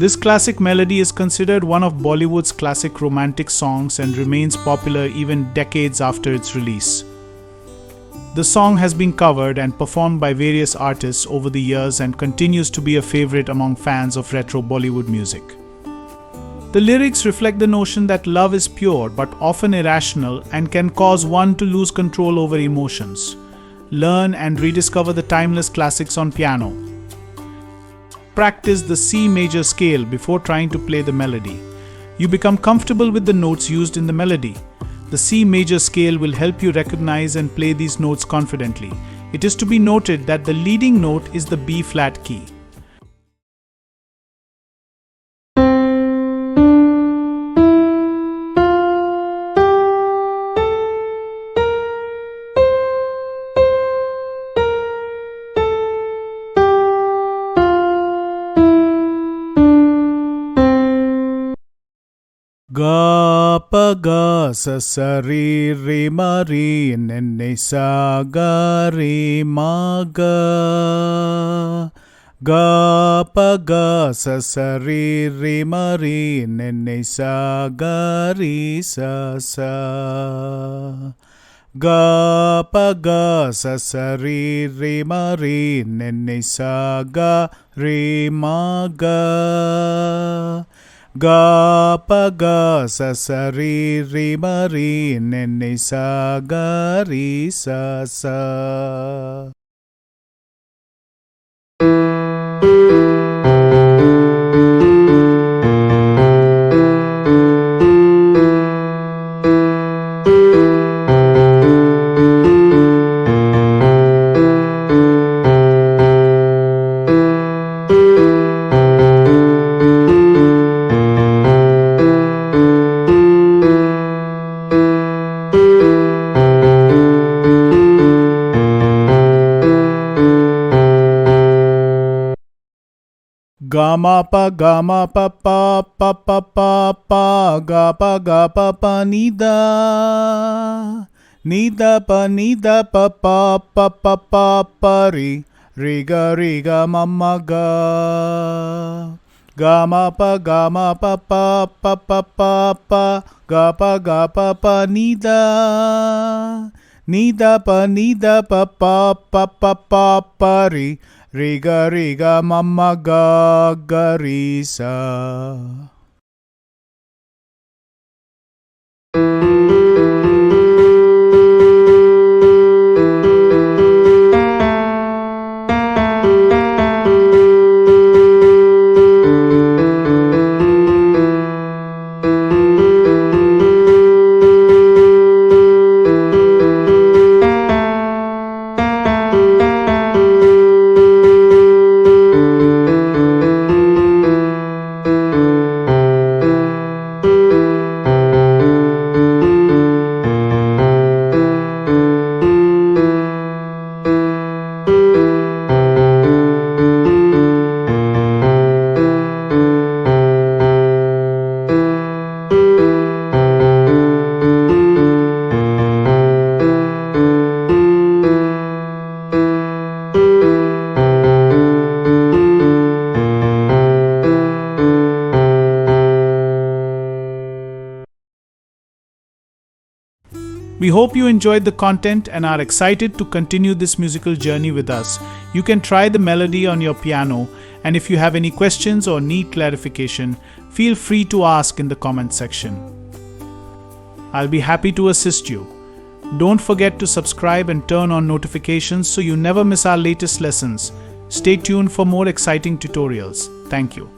This classic melody is considered one of Bollywood's classic romantic songs and remains popular even decades after its release. The song has been covered and performed by various artists over the years and continues to be a favorite among fans of retro Bollywood music. The lyrics reflect the notion that love is pure but often irrational and can cause one to lose control over emotions. Learn and rediscover the timeless classics on piano. Practice the C major scale before trying to play the melody. You become comfortable with the notes used in the melody. The C major scale will help you recognize and play these notes confidently. It is to be noted that the leading note is the B flat key. Ga pa ga sa sa re re ma re ne ne sa ga re ma ga. Ga pa ga sa sa re re ma re ne ne sa ga re sa sa. Ga pa ga sa sa re re ma re ne ne sa ga re ma ga. Ga pa ga sa sa re re ma re ne ne sa ga re sa sa. Ga ma pa pa pa pa pa pa ga pa ni da pa pa re ga ma ga. Ga ma pa pa pa pa ga pa ni da pa pa re ga ma ga re sa. We hope you enjoyed the content and are excited to continue this musical journey with us. You can try the melody on your piano, and if you have any questions or need clarification, feel free to ask in the comment section. I'll be happy to assist you. Don't forget to subscribe and turn on notifications so you never miss our latest lessons. Stay tuned for more exciting tutorials. Thank you.